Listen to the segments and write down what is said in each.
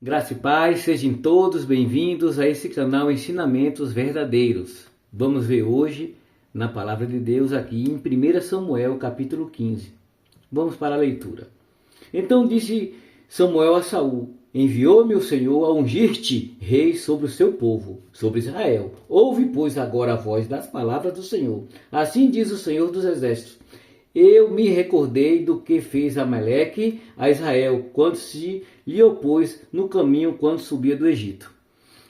Graça e paz, sejam todos bem-vindos a esse canal Ensinamentos Verdadeiros. Vamos ver hoje na Palavra de Deus aqui em 1 Samuel capítulo 15. Vamos para a leitura. Então disse Samuel a Saul: enviou-me o Senhor a ungir-te rei sobre o seu povo, sobre Israel. Ouve, pois, agora a voz das palavras do Senhor. Assim diz o Senhor dos Exércitos: eu me recordei do que fez Amaleque a Israel, quando se lhe opôs no caminho quando subia do Egito.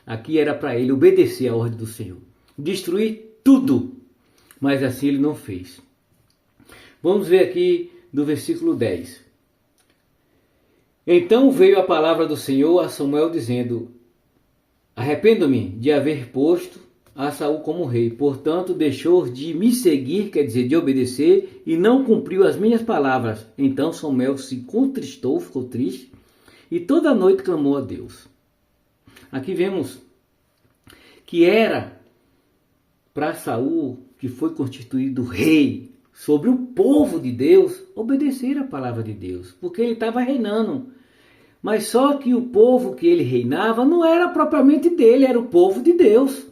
Aqui era para ele obedecer à ordem do Senhor, destruir tudo, mas assim ele não fez. Vamos ver aqui do versículo 10. Então veio a palavra do Senhor a Samuel dizendo: arrependo-me de haver posto a Saul como rei, portanto deixou de me seguir, quer dizer, de obedecer, e não cumpriu as minhas palavras. Então Samuel se contristou, ficou triste, e toda noite clamou a Deus. Aqui vemos que era para Saul, que foi constituído rei sobre o povo de Deus, obedecer a palavra de Deus, porque ele estava reinando. Mas só que o povo que ele reinava não era propriamente dele, era o povo de Deus.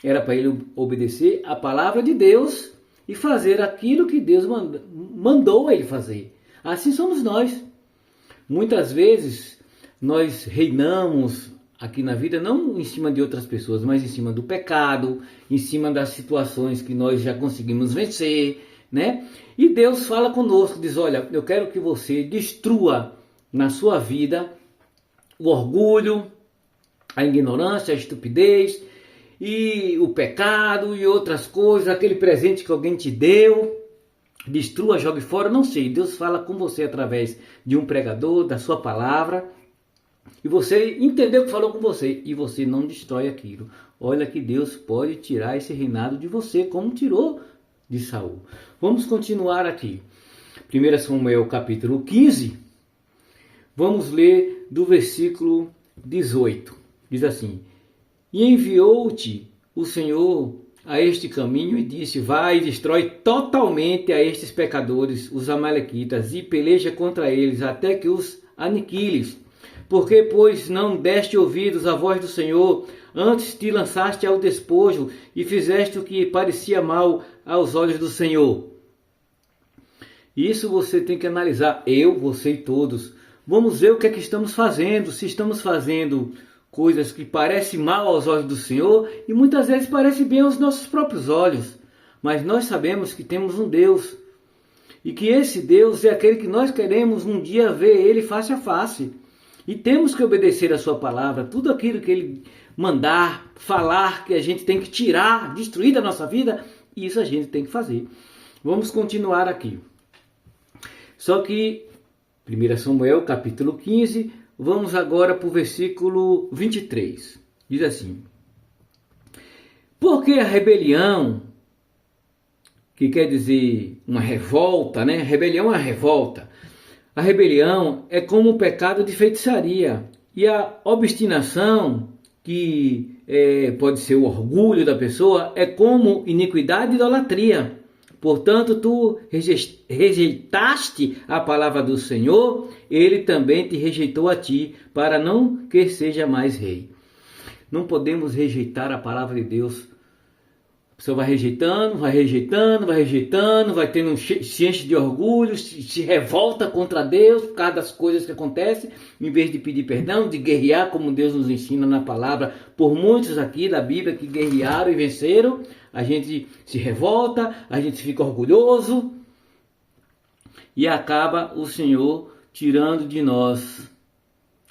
Era para ele obedecer a palavra de Deus e fazer aquilo que Deus mandou ele fazer. Assim somos nós. Muitas vezes nós reinamos aqui na vida não em cima de outras pessoas, mas em cima do pecado, em cima das situações que nós já conseguimos vencer, né? E Deus fala conosco, diz: olha, eu quero que você destrua na sua vida o orgulho, a ignorância, a estupidez, e o pecado e outras coisas, aquele presente que alguém te deu, destrua, jogue fora, não sei. Deus fala com você através de um pregador, da sua palavra, e você entendeu o que falou com você, e você não destrói aquilo. Olha que Deus pode tirar esse reinado de você, como tirou de Saul. Vamos continuar aqui. 1 Samuel capítulo 15, vamos ler do versículo 18. Diz assim: e enviou-te o Senhor a este caminho e disse: vai e destrói totalmente a estes pecadores, os amalequitas, e peleja contra eles até que os aniquiles. Porque, pois, não deste ouvidos à voz do Senhor, antes te lançaste ao despojo e fizeste o que parecia mal aos olhos do Senhor. Isso você tem que analisar, eu, você e todos. Vamos ver o que é que estamos fazendo, se estamos fazendo coisas que parecem mal aos olhos do Senhor e muitas vezes parecem bem aos nossos próprios olhos. Mas nós sabemos que temos um Deus e que esse Deus é aquele que nós queremos um dia ver Ele face a face. E temos que obedecer a sua palavra, tudo aquilo que Ele mandar, falar, que a gente tem que tirar, destruir da nossa vida, isso a gente tem que fazer. Vamos continuar aqui. Só que 1 Samuel capítulo 15, vamos agora para o versículo 23. Diz assim: porque a rebelião, que quer dizer uma revolta, né? Rebelião é uma revolta. A rebelião é como o pecado de feitiçaria. E a obstinação, que pode ser o orgulho da pessoa, é como iniquidade e idolatria. Portanto, tu rejeitaste a palavra do Senhor, Ele também te rejeitou a ti, para não que seja mais rei. Não podemos rejeitar a palavra de Deus. A pessoa vai rejeitando, vai tendo se enche de orgulho, se revolta contra Deus por causa das coisas que acontecem, em vez de pedir perdão, de guerrear como Deus nos ensina na palavra. Por muitos aqui da Bíblia que guerrearam e venceram, a gente se revolta, a gente fica orgulhoso e acaba o Senhor tirando de nós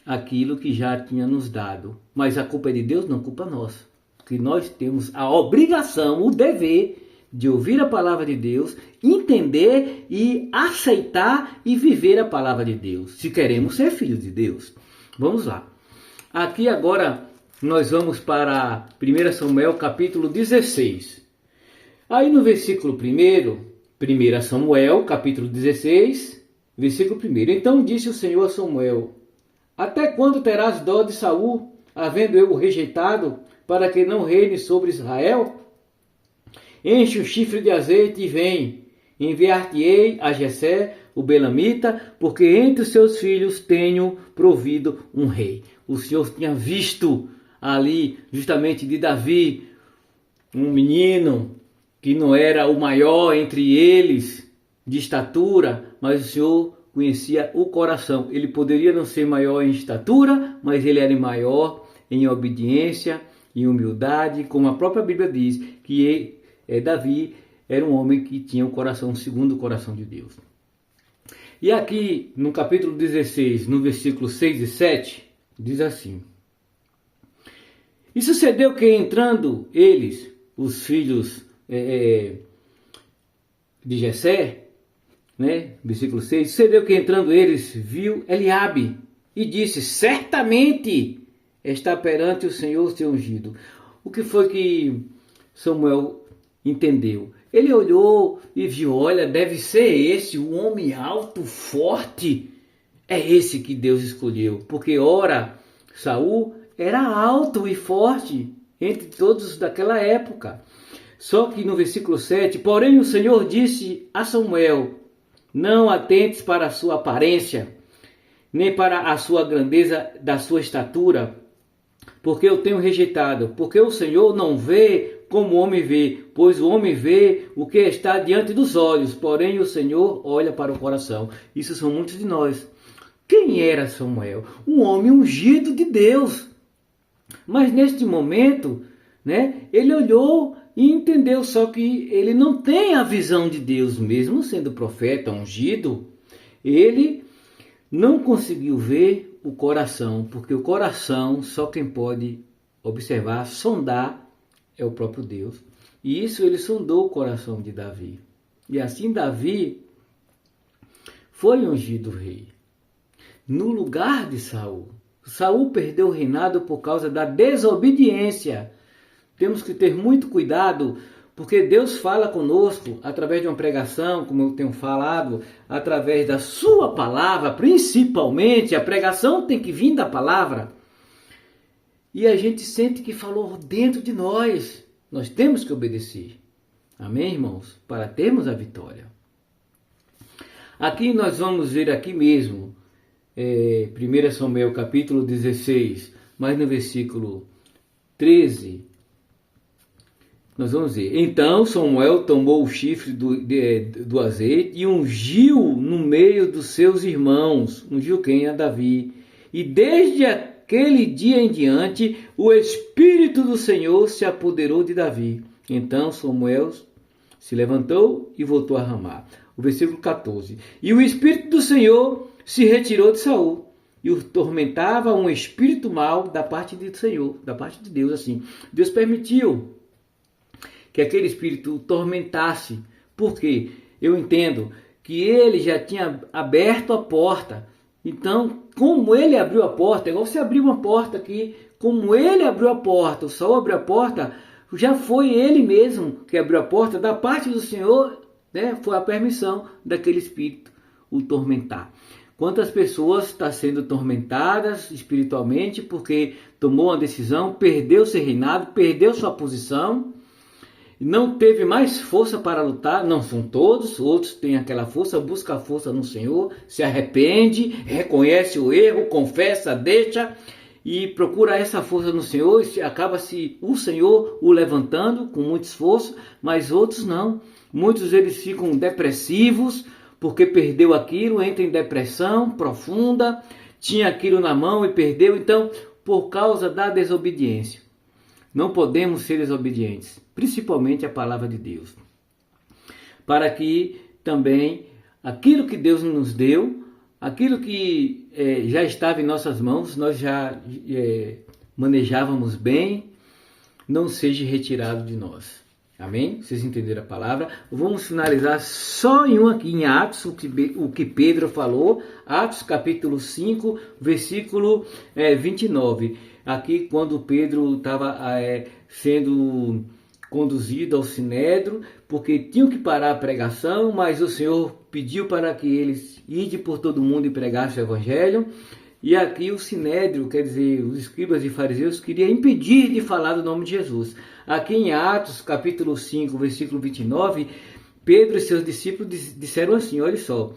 aquilo que já tinha nos dado. Mas a culpa é de Deus, não, a culpa é nossa. Porque nós temos a obrigação, o dever de ouvir a palavra de Deus, entender e aceitar e viver a palavra de Deus, se queremos ser filhos de Deus. Vamos lá. Aqui agora nós vamos para 1 Samuel capítulo 16. Aí no versículo 1 Samuel capítulo 16, versículo 1. Então disse o Senhor a Samuel: até quando terás dó de Saul, havendo eu o rejeitado, para que não reine sobre Israel? Enche o chifre de azeite e vem. Enviar-te-ei a Jessé, o belamita, porque entre os seus filhos tenho provido um rei. o Senhor tinha visto ali justamente de Davi, um menino que não era o maior entre eles de estatura, mas o Senhor conhecia o coração. Ele poderia não ser maior em estatura, mas ele era maior em obediência, em humildade, como a própria Bíblia diz, que Davi era um homem que tinha o coração segundo o coração de Deus. E aqui no capítulo 16, no versículo 6 e 7, diz assim: E sucedeu que entrando eles, os filhos de Jessé, né? Versículo 6, sucedeu que entrando eles, viu Eliabe e disse: certamente está perante o Senhor seu ungido. O que foi que Samuel entendeu? Ele olhou e viu: olha, deve ser esse, o homem alto, forte. É esse que Deus escolheu. Porque ora, Saul era alto e forte entre todos daquela época. Só que no versículo 7, porém o Senhor disse a Samuel: não atentes para a sua aparência, nem para a sua grandeza da sua estatura, porque eu tenho rejeitado. Porque o Senhor não vê como o homem vê, pois o homem vê o que está diante dos olhos, porém o Senhor olha para o coração. Isso são muitos de nós. Quem era Samuel? Um homem ungido de Deus. Mas neste momento, né, ele olhou e entendeu só que ele não tem a visão de Deus, mesmo sendo profeta ungido. Ele não conseguiu ver o coração, porque o coração só quem pode observar, sondar, é o próprio Deus. E isso ele sondou o coração de Davi. E assim Davi foi ungido rei no lugar de Saul. Saul perdeu o reinado por causa da desobediência. Temos que ter muito cuidado, porque Deus fala conosco através de uma pregação, como eu tenho falado, através da sua palavra, principalmente. A pregação tem que vir da palavra. E a gente sente que falou dentro de nós. Nós temos que obedecer. Amém, irmãos? Para termos a vitória. Aqui nós vamos ver aqui mesmo, 1 Samuel capítulo 16, mas no versículo 13, nós vamos ver. Então Samuel tomou o chifre do azeite e ungiu no meio dos seus irmãos. Ungiu quem? A Davi. E desde aquele dia em diante, o Espírito do Senhor se apoderou de Davi. Então Samuel se levantou e voltou a Ramá. O versículo 14. E o Espírito do Senhor se retirou de Saul e o tormentava um espírito mau da parte do Senhor, da parte de Deus, assim. Deus permitiu que aquele espírito o tormentasse. Por quê? Eu entendo que ele já tinha aberto a porta. Então, como ele abriu a porta, é igual você abrir uma porta aqui, como ele abriu a porta, o Saul abriu a porta, já foi ele mesmo que abriu a porta, da parte do Senhor, né, foi a permissão daquele espírito o tormentar. Quantas pessoas estão sendo tormentadas espiritualmente porque tomou uma decisão, perdeu seu reinado, perdeu sua posição, não teve mais força para lutar. Não são todos, outros têm aquela força, busca a força no Senhor, se arrepende, reconhece o erro, confessa, deixa e procura essa força no Senhor, e acaba-se o Senhor o levantando com muito esforço, mas outros não. Muitos eles ficam depressivos porque perdeu aquilo, entra em depressão profunda, tinha aquilo na mão e perdeu, então por causa da desobediência. Não podemos ser desobedientes, principalmente a palavra de Deus, para que também aquilo que Deus nos deu, aquilo que já estava em nossas mãos, nós já manejávamos bem, não seja retirado de nós. Amém? Vocês entenderam a palavra? Vamos finalizar só em um aqui, em Atos, o que Pedro falou, Atos capítulo 5, versículo 29. Aqui quando Pedro estava sendo conduzido ao Sinédrio, porque tinham que parar a pregação, mas o Senhor pediu para que eles ide por todo mundo e pregassem o Evangelho. E aqui o Sinédrio, quer dizer, os escribas e fariseus, queria impedir de falar do nome de Jesus. Aqui em Atos, capítulo 5, versículo 29, Pedro e seus discípulos disseram assim, olha só.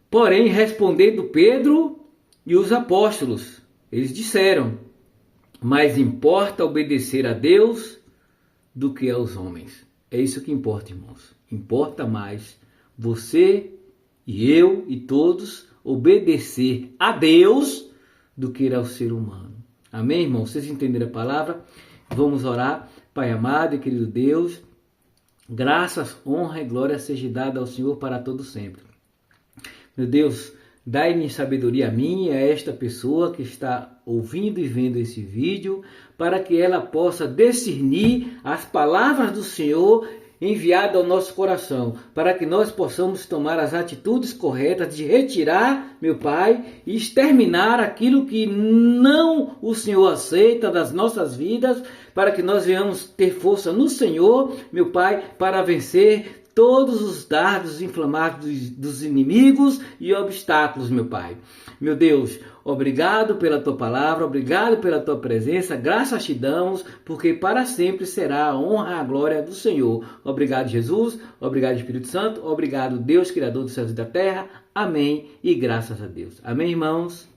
Porém, respondendo Pedro e os apóstolos, Eles disseram: mais importa obedecer a Deus do que aos homens. É isso que importa, irmãos. Importa mais você e eu e todos obedecer a Deus do que ao ser humano. Amém, irmãos? Vocês entenderam a palavra? Vamos orar. Pai amado e querido Deus, graças, honra e glória seja dada ao Senhor para todo sempre. Meu Deus, dai-me sabedoria a mim e a esta pessoa que está ouvindo e vendo esse vídeo, para que ela possa discernir as palavras do Senhor enviadas ao nosso coração, para que nós possamos tomar as atitudes corretas de retirar, meu Pai, e exterminar aquilo que não o Senhor aceita das nossas vidas, para que nós venhamos ter força no Senhor, meu Pai, para vencer todos os dardos inflamados dos inimigos e obstáculos, meu Pai. Meu Deus, obrigado pela Tua palavra, obrigado pela Tua presença, graças te damos, porque para sempre será a honra e a glória do Senhor. Obrigado, Jesus, obrigado, Espírito Santo, obrigado, Deus, Criador dos céus e da terra. Amém e graças a Deus. Amém, irmãos?